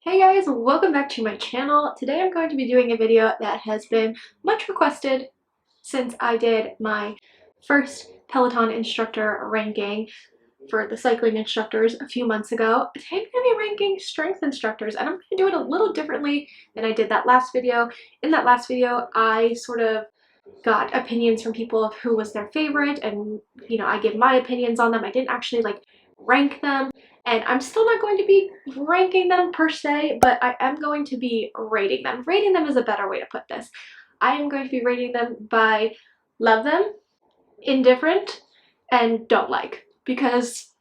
Hey guys, welcome back to my channel. Today I'm going to be doing a video that has been much requested since I did my first Peloton instructor ranking for the cycling instructors a few months ago. Today I'm going to be ranking strength instructors, and I'm going to do it a little differently than I did that last video. In that last video, I sort of got opinions from people of who was their favorite, and I gave my opinions on them. I didn't actually rank them, and I'm still not going to be ranking them per se, but I am going to be rating them. Rating them is a better way to put this. I am going to be rating them by love them, indifferent, and don't like, because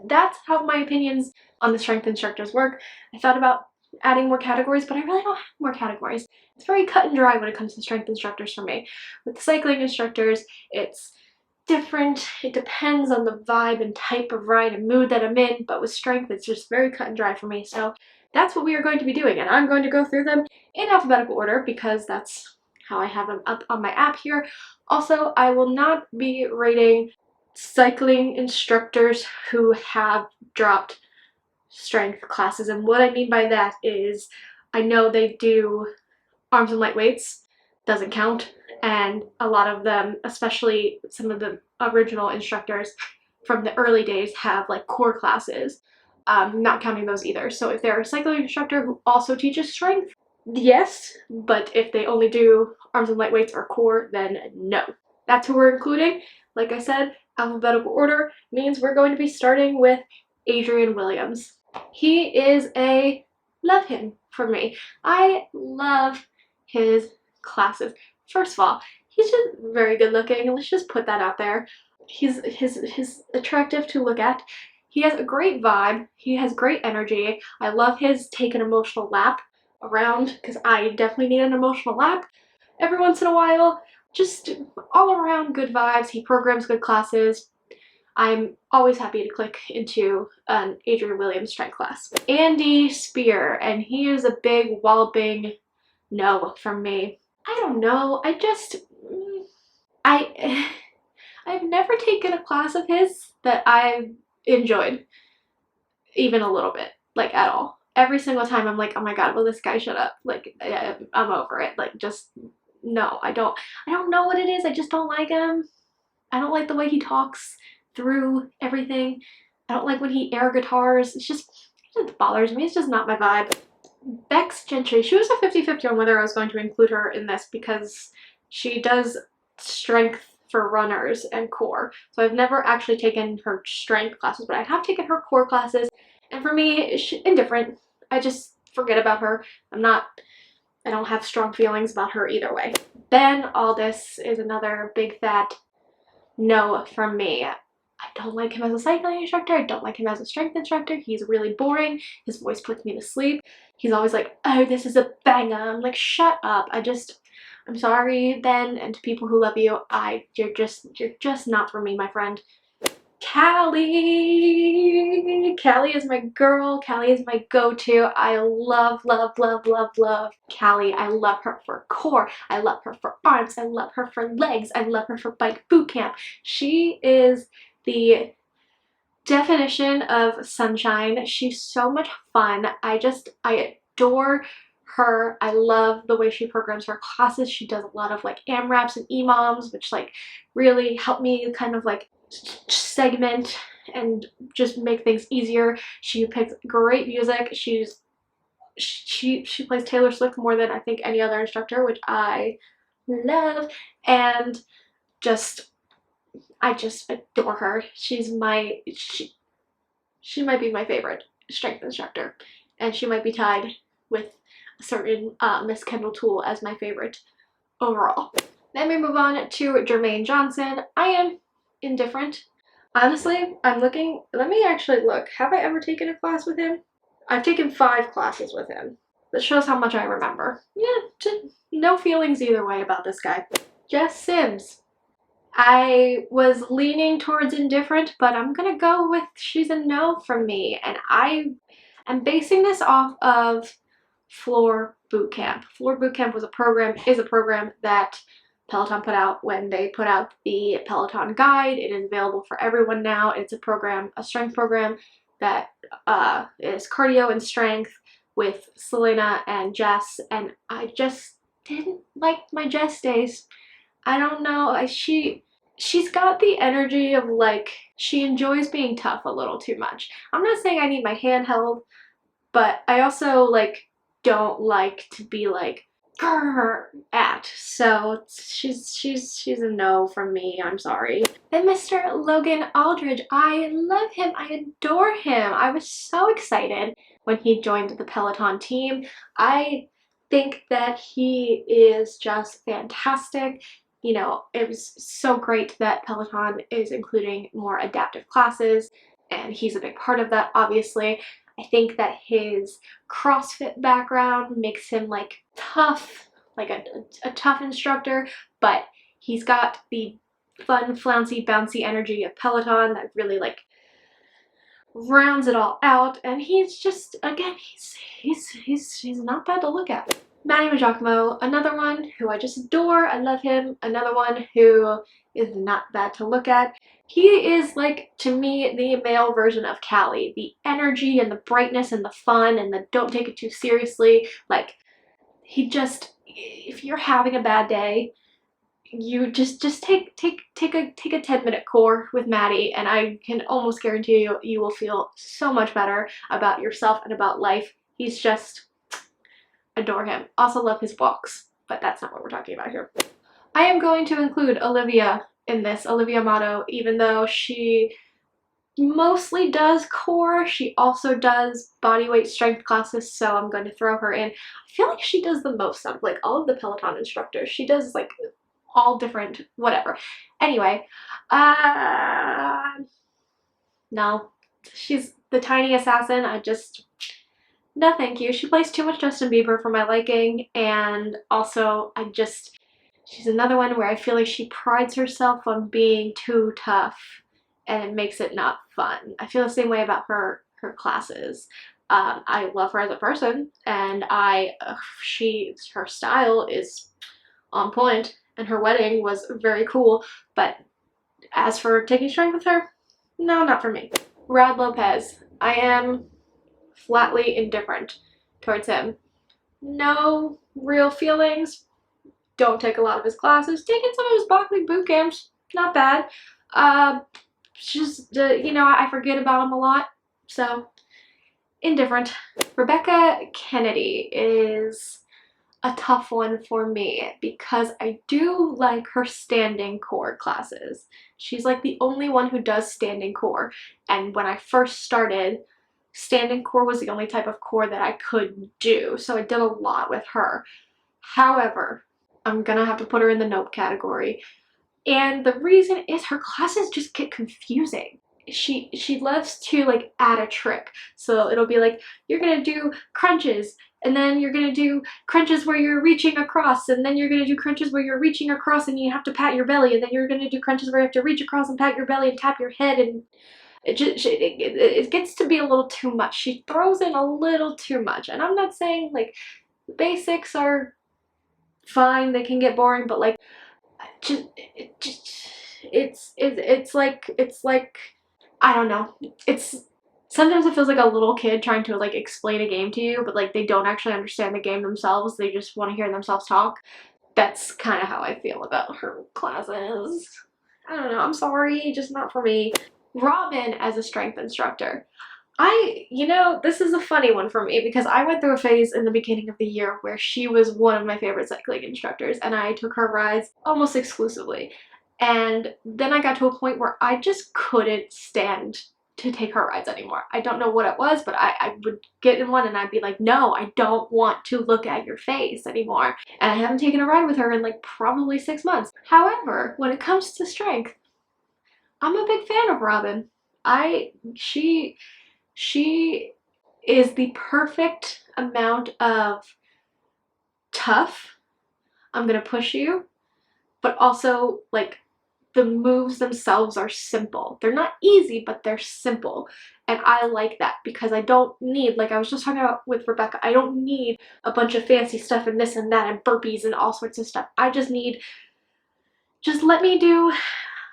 that's how my opinions on the strength instructors work. I thought about adding more categories, but I really don't have more categories. It's very cut and dry when it comes to strength instructors for me. With the cycling instructors, it's different. It depends on the vibe and type of ride and mood that I'm in, but with strength, it's just very cut and dry for me. So that's what we are going to be doing, and I'm going to go through them in alphabetical order because that's how I have them up on my app here. Also, I will not be rating cycling instructors who have dropped strength classes, and what I mean by that is I know they do arms and light weights, doesn't count, and a lot of them, especially some of the original instructors from the early days, have like core classes, not counting those either. So if they're a cycling instructor who also teaches strength, yes, but if they only do arms and light weights or core, then no. That's who we're including. Like I said, alphabetical order means we're going to be starting with Adrian Williams. He is love him for me. I love his classes. First of all, he's just very good looking. Let's just put that out there. He's attractive to look at. He has a great vibe. He has great energy. I love his take an emotional lap around, because I definitely need an emotional lap every once in a while. Just all around good vibes. He programs good classes. I'm always happy to click into an Adrian Williams strength class. Andy Spear, and he is a big walloping no from me. I don't know, I've never taken a class of his that I've enjoyed even a little bit, like at all. Every single time I'm like, oh my god, will this guy shut up? Like, I'm over it. Like, just no, I don't know what it is. I just don't like him. I don't like the way he talks through everything. I don't like when he air guitars. It bothers me. It's just not my vibe. Becs Gentry, she was a 50-50 on whether I was going to include her in this because she does strength for runners and core. So I've never actually taken her strength classes, but I have taken her core classes. And for me, she's indifferent. I just forget about her. I don't have strong feelings about her either way. Ben Aldis is another big fat no from me. I don't like him as a cycling instructor. I don't like him as a strength instructor. He's really boring. His voice puts me to sleep. He's always like, oh, this is a banger. I'm like, shut up. I'm sorry, Ben, and to people who love you, you're just not for me, my friend. Callie is my girl. Callie is my go-to. I love Callie. I love her for core. I love her for arms. I love her for legs. I love her for bike boot camp. She is the definition of sunshine. She's so much fun. I adore her. I love the way she programs her classes. She does a lot of like AMRAPs and EMOMs, which like really help me kind of like segment and just make things easier. She picks great music. She plays Taylor Swift more than I think any other instructor, which I love, and I just adore her. She might be my favorite strength instructor, and she might be tied with a certain Miss Kendall Toole as my favorite overall. Then we move on to Jermaine Johnson. I am indifferent. Honestly, I'm looking, let me actually look. Have I ever taken a class with him? I've taken 5 classes with him. That shows how much I remember. Yeah, no feelings either way about this guy. Jess Sims. I was leaning towards indifferent, but I'm gonna go with she's a no from me, and I am basing this off of Floor Bootcamp. Floor Bootcamp is a program that Peloton put out when they put out the Peloton guide. It is available for everyone now. It's a strength program that is cardio and strength with Selena and Jess, and I just didn't like my Jess days. I don't know, she's got the energy of like, she enjoys being tough a little too much. I'm not saying I need my hand held, but I also like don't like to be like grr at. So she's a no from me. I'm sorry. Then Mr. Logan Aldridge, I love him. I adore him. I was so excited when he joined the Peloton team. I think that he is just fantastic. You know, it was so great that Peloton is including more adaptive classes, and he's a big part of that, obviously. I think that his CrossFit background makes him like tough, like a tough instructor, but he's got the fun, flouncy, bouncy energy of Peloton that really like rounds it all out, and he's just, again, he's not bad to look at. Matty Giacomo, another one who I just adore. I love him. Another one who is not bad to look at. He is like, to me, the male version of Callie. The energy and the brightness and the fun and the don't take it too seriously. Like, he just, if you're having a bad day, you just take a 10-minute core with Matty, and I can almost guarantee you will feel so much better about yourself and about life. He's just, adore him. Also love his walks, but that's not what we're talking about here. I am going to include Olivia in this, Olivia Motto, even though she mostly does core, she also does bodyweight strength classes, so I'm going to throw her in. I feel like she does the most out of like all of the Peloton instructors. She does like all different whatever. Anyway, no, she's the tiny assassin. No thank you. She plays too much Justin Bieber for my liking, and also she's another one where I feel like she prides herself on being too tough, and it makes it not fun. I feel the same way about her classes. I love her as a person, and her style is on point, and her wedding was very cool, but as for taking strength with her, no, not for me. Rod Lopez, I am flatly indifferent towards him. No real feelings. Don't take a lot of his classes. Taking some of his boxing boot camps, not bad. You know, I forget about him a lot, so indifferent. Rebecca Kennedy is a tough one for me because I do like her standing core classes. She's like the only one who does standing core, and when I first started, standing core was the only type of core that I could do, so I did a lot with her. However, I'm gonna have to put her in the nope category, and the reason is her classes just get confusing. She loves to like add a trick, so it'll be like, you're gonna do crunches, and then you're gonna do crunches where you're reaching across, and then you're gonna do crunches where you're reaching across and you have to pat your belly, and then you're gonna do crunches where you have to reach across and pat your belly and tap your head, and it gets to be a little too much. She throws in a little too much, and I'm not saying like the basics are fine, they can get boring, but like it's like I don't know. Sometimes it feels like a little kid trying to like explain a game to you, but like they don't actually understand the game themselves. They just want to hear themselves talk. That's kind of how I feel about her classes. I don't know. I'm sorry, just not for me. Robin as a strength instructor. You know, this is a funny one for me because I went through a phase in the beginning of the year where she was one of my favorite cycling instructors, and I took her rides almost exclusively. And then I got to a point where I just couldn't stand to take her rides anymore. I don't know what it was, but I would get in one and I'd be like, no, I don't want to look at your face anymore. And I haven't taken a ride with her in like probably 6 months. However, when it comes to strength, I'm a big fan of Robin. She is the perfect amount of tough, I'm gonna push you, but also like the moves themselves are simple. They're not easy, but they're simple. And I like that because I don't need, like I was just talking about with Rebecca, I don't need a bunch of fancy stuff and this and that and burpees and all sorts of stuff. I just let me do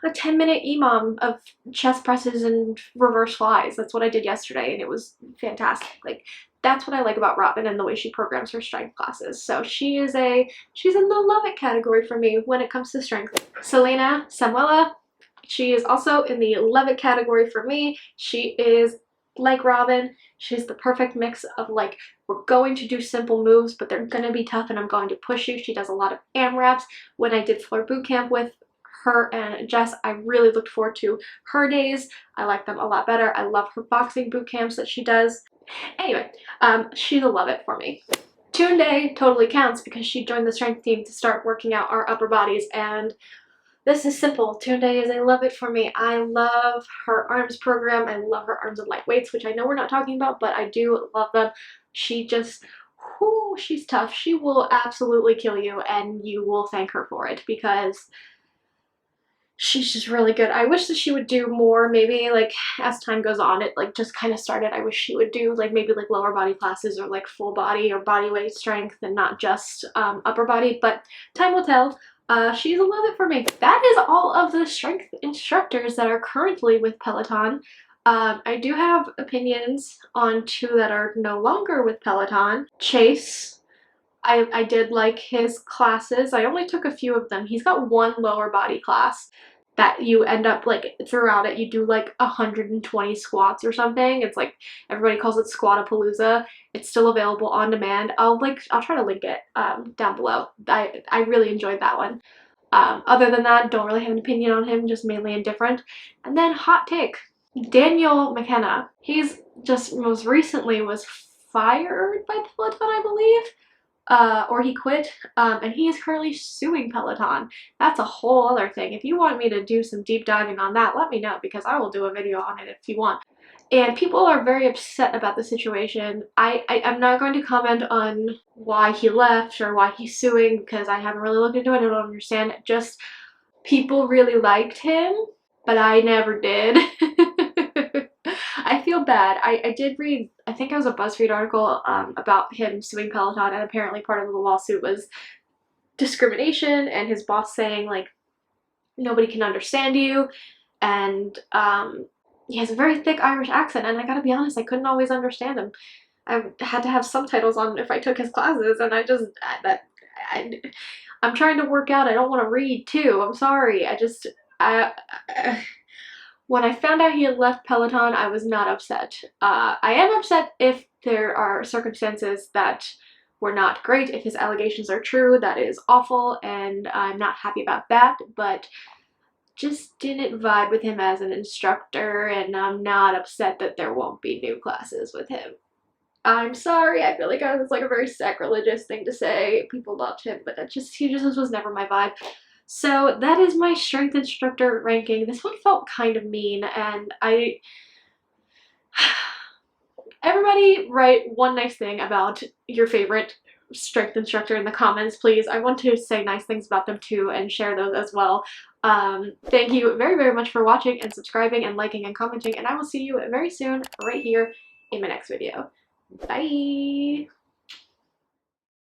a 10-minute EMOM of chest presses and reverse flies. That's what I did yesterday, and it was fantastic. Like, that's what I like about Robin and the way she programs her strength classes. So she's in the love it category for me when it comes to strength. Selena, Samuela, she is also in the love it category for me. She is like Robin. She's the perfect mix of like, we're going to do simple moves, but they're going to be tough and I'm going to push you. She does a lot of AMRAPs. When I did floor boot camp with her and Jess, I really looked forward to her days. I like them a lot better. I love her boxing boot camps that she does. Anyway, she's a love it for me. Tunde totally counts because she joined the strength team to start working out our upper bodies, and this is simple. Tunde is a love it for me. I love her arms program. I love her arms and light weights, which I know we're not talking about, but I do love them. She just, whoo, she's tough. She will absolutely kill you, and you will thank her for it because she's just really good. I wish that she would do more, maybe like as time goes on, it like just kind of started. I wish she would do like maybe like lower body classes or like full body or body weight strength and not just upper body, but time will tell. She's a love it for me. That is all of the strength instructors that are currently with Peloton. I do have opinions on 2 that are no longer with Peloton. Chase, I did like his classes. I only took a few of them. He's got 1 lower body class that you end up like throughout it you do like 120 squats or something. It's like everybody calls it Squatapalooza. It's still available on demand. I'll try to link it down below. I really enjoyed that one. Other than that, don't really have an opinion on him, just mainly indifferent. And then hot take, Daniel McKenna. He's just most recently was fired by Peloton, I believe. Or he quit, and he is currently suing Peloton. That's a whole other thing. If you want me to do some deep diving on that, let me know because I will do a video on it if you want. And people are very upset about the situation. I'm not going to comment on why he left or why he's suing because I haven't really looked into it. I don't understand. Just people really liked him, but I never did. I feel bad. I did read, I think it was a BuzzFeed article about him suing Peloton, and apparently part of the lawsuit was discrimination and his boss saying like nobody can understand you, and he has a very thick Irish accent, and I gotta be honest, I couldn't always understand him. I had to have subtitles on if I took his classes, and I'm trying to work out. I don't want to read too. I'm sorry. When I found out he had left Peloton, I was not upset. I am upset if there are circumstances that were not great. If his allegations are true, that is awful, and I'm not happy about that, but just didn't vibe with him as an instructor, and I'm not upset that there won't be new classes with him. I'm sorry, I feel like it was like a very sacrilegious thing to say. People loved him, but he just was never my vibe. So that is my strength instructor ranking. This one felt kind of mean, and everybody write one nice thing about your favorite strength instructor in the comments, please. I want to say nice things about them too and share those as well. Thank you very, very much for watching and subscribing and liking and commenting, and I will see you very soon right here in my next video. Bye!